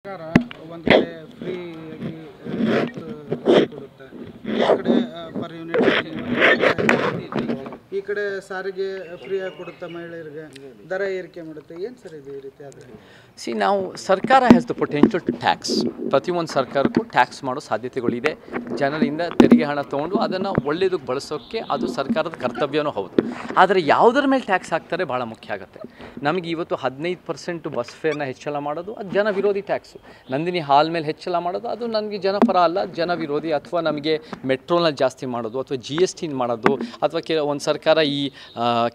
ಸರ್ಕಾರ ಒಂದು ಕಡೆ ಫ್ರೀಯಾಗಿ ಕೊಡುತ್ತೆ, ಈ ಕಡೆ ಪರ್ ಯೂನಿಟ್ ಈ ಕಡೆ ಸಾರಿಗೆ ಫ್ರೀಯಾಗಿ ಕೊಡುತ್ತೆ, ಮಹಿಳೆಯರಿಗೆ ದರ ಏರಿಕೆ ಮಾಡುತ್ತೆ. ಏನು ಸರ್ ಇದು ಈ ರೀತಿ ಆದರೆ? ನಾವು ಸರ್ಕಾರ has the potential to tax. ಪ್ರತಿಯೊಂದು ಸರ್ಕಾರಕ್ಕೂ ಟ್ಯಾಕ್ಸ್ ಮಾಡೋ ಸಾಧ್ಯತೆಗಳಿದೆ. ಜನರಿಂದ ತೆರಿಗೆ ಹಣ ತೊಗೊಂಡು ಅದನ್ನು ಒಳ್ಳೆಯದಕ್ಕೆ ಬಳಸೋಕ್ಕೆ ಅದು ಸರ್ಕಾರದ ಕರ್ತವ್ಯನೂ ಹೌದು. ಆದರೆ ಯಾವುದರ ಮೇಲೆ ಟ್ಯಾಕ್ಸ್ ಹಾಕ್ತಾರೆ ಭಾಳ ಮುಖ್ಯ ಆಗುತ್ತೆ. ನಮಗೆ ಇವತ್ತು 15% ಬಸ್ ಫೇರ್ನ ಹೆಚ್ಚಳ ಮಾಡೋದು ಅದು ಜನ ವಿರೋಧಿ ಟ್ಯಾಕ್ಸು. ನಂದಿನಿ ಹಾಲ್ ಮೇಲೆ ಹೆಚ್ಚಳ ಮಾಡೋದು ಅದು ನನಗೆ ಜನಪರ ಅಲ್ಲ, ಜನ ವಿರೋಧಿ. ಅಥವಾ ನಮಗೆ ಮೆಟ್ರೋನ ಜಾಸ್ತಿ ಮಾಡೋದು ಅಥವಾ GST ಮಾಡೋದು ಅಥವಾ ಒಂದು ಸರ್ಕಾರ ಈ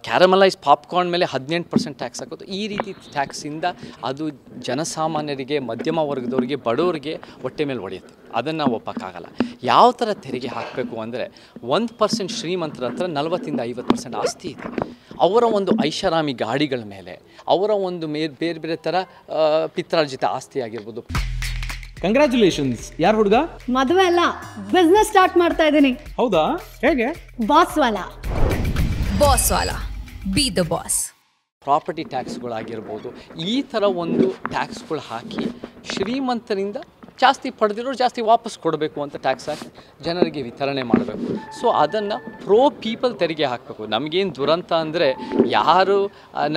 ಕ್ಯಾರಮಲೈಸ್ ಪಾಪ್ಕಾರ್ನ್ ಮೇಲೆ 18% ಟ್ಯಾಕ್ಸ್ ಹಾಕೋದು. ಈ ರೀತಿ ಟ್ಯಾಕ್ಸಿಂದ ಅದು ಜನಸಾಮಾನ್ಯರಿಗೆ, ಮಧ್ಯಮ ವರ್ಗದವರಿಗೆ, ಬಡವರಿಗೆ ಹೊಟ್ಟೆ ಮೇಲೆ ಹೊಡೆಯುತ್ತೆ. ಅದನ್ನು ನಾವು ಒಪ್ಪಕ್ಕಾಗಲ್ಲ. ಯಾವ ಥರ ತೆರಿಗೆ ಹಾಕಬೇಕು ಅಂದರೆ 1% ಶ್ರೀಮಂತರ ಹತ್ರ 40-50% ಆಸ್ತಿ ಇದೆ. ಅವರ ಒಂದು ಐಷಾರಾಮಿ ಗಾಡಿಗಳ ಮೇಲೆ, ಅವರ ಒಂದು ಬೇರೆ ಬೇರೆ ಥರ ಪಿತ್ರಾರ್ಜಿತ ಆಸ್ತಿ ಆಗಿರ್ಬೋದು. ಕಂಗ್ರ್ಯಾಚುಲೇಷನ್ಸ್. ಯಾರು ಹುಡುಗ? ಮದುವೆ ಅಲ್ಲ, ಬಿಸ್ನೆಸ್ ಸ್ಟಾರ್ಟ್ ಮಾಡ್ತಾ ಇದ್ದೀನಿ. ಹೌದಾ? ಹೇಗೆ? ಬಾಸ್ ವಾಲಾ. ಬಾಸ್ ವಾಲಾ, ಬಿ ದ ಬಾಸ್. ಪ್ರಾಪರ್ಟಿ ಟ್ಯಾಕ್ಸ್ಗಳಾಗಿರ್ಬೋದು, ಈ ಥರ ಒಂದು ಟ್ಯಾಕ್ಸ್ಗಳು ಹಾಕಿ ಶ್ರೀಮಂತರಿಂದ ಜಾಸ್ತಿ ಪಡೆದಿರೋರು ಜಾಸ್ತಿ ವಾಪಸ್ ಕೊಡಬೇಕು ಅಂತ ಟ್ಯಾಕ್ಸ್ ಹಾಕಿ ಜನರಿಗೆ ವಿತರಣೆ ಮಾಡಬೇಕು. ಸೊ ಅದನ್ನು ಪ್ರೋ ಪೀಪಲ್ ತೆರಿಗೆ ಹಾಕಬೇಕು. ನಮಗೇನು ದುರಂತ ಅಂದರೆ ಯಾರು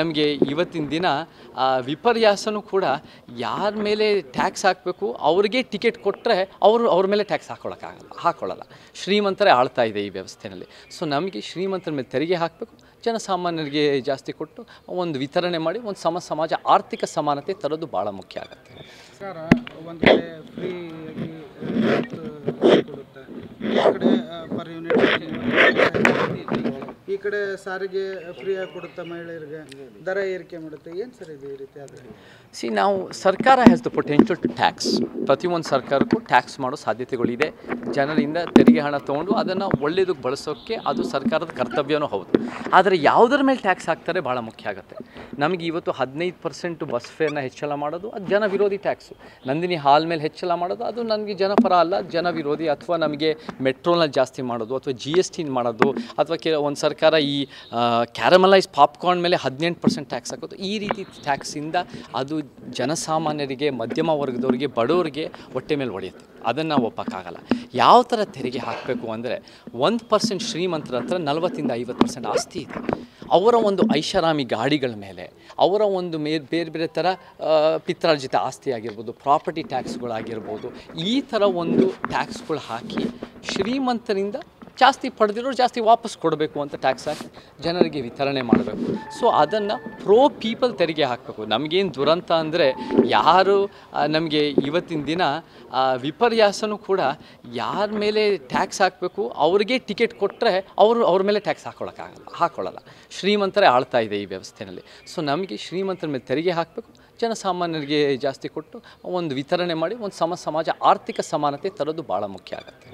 ನಮಗೆ ಇವತ್ತಿನ ದಿನ ವಿಪರ್ಯಾಸನೂ ಕೂಡ ಯಾರ ಮೇಲೆ ಟ್ಯಾಕ್ಸ್ ಹಾಕಬೇಕು ಅವ್ರಿಗೆ ಟಿಕೆಟ್ ಕೊಟ್ಟರೆ ಅವ್ರ ಮೇಲೆ ಟ್ಯಾಕ್ಸ್ ಹಾಕೊಳ್ಳಲ್ಲ. ಶ್ರೀಮಂತರೇ ಆಳ್ತಾ ಇದೆ ಈ ವ್ಯವಸ್ಥೆಯಲ್ಲಿ. ಸೊ ನಮಗೆ ಶ್ರೀಮಂತರ ಮೇಲೆ ತೆರಿಗೆ ಹಾಕಬೇಕು, ಜನಸಾಮಾನ್ಯರಿಗೆ ಜಾಸ್ತಿ ಕೊಟ್ಟು ಒಂದು ವಿತರಣೆ ಮಾಡಿ ಒಂದು ಸಮಾಜ ಆರ್ಥಿಕ ಸಮಾನತೆ ತರೋದು ಭಾಳ ಮುಖ್ಯ ಆಗುತ್ತೆ. ಸರ್ಕಾರ ಒಂದು ಕಡೆ ಫ್ರೀಯಾಗಿ ಕೊಡುತ್ತೆ, ಈ ಕಡೆ ಪರ್ ಯೂನಿಟ್ ಈ ಕಡೆ ಸಾರಿಗೆ ಫ್ರೀಯಾಗಿ ಕೊಡುತ್ತೆ, ಮಹಿಳೆಯರಿಗೆ ದರ ಏರಿಕೆ ಮಾಡುತ್ತೆ. ಏನು ಸರ್ ಇದು ಈ ರೀತಿ ಆದರೆ? ನಾವು ಸರ್ಕಾರ has the potential to tax. ಪ್ರತಿಯೊಂದು ಸರ್ಕಾರಕ್ಕೂ ಟ್ಯಾಕ್ಸ್ ಮಾಡೋ ಸಾಧ್ಯತೆಗಳಿದೆ. ಜನರಿಂದ ತೆರಿಗೆ ಹಣ ತೊಗೊಂಡು ಅದನ್ನು ಒಳ್ಳೆಯದಕ್ಕೆ ಬಳಸೋಕ್ಕೆ ಅದು ಸರ್ಕಾರದ ಕರ್ತವ್ಯನೂ ಹೌದು. ಆದರೆ ಯಾವುದರ ಮೇಲೆ ಟ್ಯಾಕ್ಸ್ ಹಾಕ್ತಾರೆ ಭಾಳ ಮುಖ್ಯ ಆಗುತ್ತೆ. ನಮಗೆ ಇವತ್ತು 15% ಬಸ್ ಫೇರ್ನ ಹೆಚ್ಚಳ ಮಾಡೋದು ಅದು ಜನ ವಿರೋಧಿ ಟ್ಯಾಕ್ಸು. ನಂದಿನಿ ಹಾಲ್ ಮೇಲೆ ಹೆಚ್ಚಳ ಮಾಡೋದು ಅದು ನನಗೆ ಜನಪರ ಅಲ್ಲ, ಜನ ವಿರೋಧಿ. ಅಥವಾ ನಮಗೆ ಮೆಟ್ರೋನ ಜಾಸ್ತಿ ಮಾಡೋದು ಅಥವಾ GST ಮಾಡೋದು ಅಥವಾ ಒಂದು ಸರ್ಕಾರ ಈ ಕ್ಯಾರಮಲೈಸ್ ಪಾಪ್ಕಾರ್ನ್ ಮೇಲೆ 18% ಟ್ಯಾಕ್ಸ್ ಹಾಕೋದು. ಈ ರೀತಿ ಟ್ಯಾಕ್ಸಿಂದ ಅದು ಜನಸಾಮಾನ್ಯರಿಗೆ, ಮಧ್ಯಮ ವರ್ಗದವರಿಗೆ, ಬಡವರಿಗೆ ಹೊಟ್ಟೆ ಮೇಲೆ ಹೊಡೆಯುತ್ತೆ. ಅದನ್ನು ನಾವು ಒಪ್ಪಕ್ಕಾಗಲ್ಲ. ಯಾವ ಥರ ತೆರಿಗೆ ಹಾಕಬೇಕು ಅಂದರೆ 1% ಶ್ರೀಮಂತರ ಹತ್ರ 40-50% ಆಸ್ತಿ ಇದೆ. ಅವರ ಒಂದು ಐಷಾರಾಮಿ ಗಾಡಿಗಳ ಮೇಲೆ, ಅವರ ಒಂದು ಬೇರೆ ಬೇರೆ ಥರ ಪಿತ್ರಾರ್ಜಿತ ಆಸ್ತಿ ಆಗಿರ್ಬೋದು, ಪ್ರಾಪರ್ಟಿ ಟ್ಯಾಕ್ಸ್ಗಳಾಗಿರ್ಬೋದು, ಈ ಥರ ಒಂದು ಟ್ಯಾಕ್ಸ್ಗಳು ಹಾಕಿ ಶ್ರೀಮಂತರಿಂದ ಜಾಸ್ತಿ ಪಡೆದಿರೋರು ಜಾಸ್ತಿ ವಾಪಸ್ ಕೊಡಬೇಕು ಅಂತ ಟ್ಯಾಕ್ಸ್ ಹಾಕಿ ಜನರಿಗೆ ವಿತರಣೆ ಮಾಡಬೇಕು. ಸೊ ಅದನ್ನು ಪ್ರೋ ಪೀಪಲ್ ತೆರಿಗೆ ಹಾಕಬೇಕು. ನಮಗೇನು ದುರಂತ ಅಂದರೆ ಯಾರು ನಮಗೆ ಇವತ್ತಿನ ದಿನ ವಿಪರ್ಯಾಸನೂ ಕೂಡ ಯಾರ ಮೇಲೆ ಟ್ಯಾಕ್ಸ್ ಹಾಕಬೇಕು ಅವ್ರಿಗೆ ಟಿಕೆಟ್ ಕೊಟ್ಟರೆ ಅವ್ರ ಮೇಲೆ ಟ್ಯಾಕ್ಸ್ ಹಾಕೊಳ್ಳಲ್ಲ. ಶ್ರೀಮಂತರೇ ಆಳ್ತಾ ಇದೆ ಈ ವ್ಯವಸ್ಥೆಯಲ್ಲಿ. ಸೊ ನಮಗೆ ಶ್ರೀಮಂತರ ಮೇಲೆ ತೆರಿಗೆ ಹಾಕಬೇಕು, ಜನಸಾಮಾನ್ಯರಿಗೆ ಜಾಸ್ತಿ ಕೊಟ್ಟು ಒಂದು ವಿತರಣೆ ಮಾಡಿ ಒಂದು ಸಮಾಜ ಆರ್ಥಿಕ ಸಮಾನತೆ ತರೋದು ಭಾಳ ಮುಖ್ಯ ಆಗುತ್ತೆ.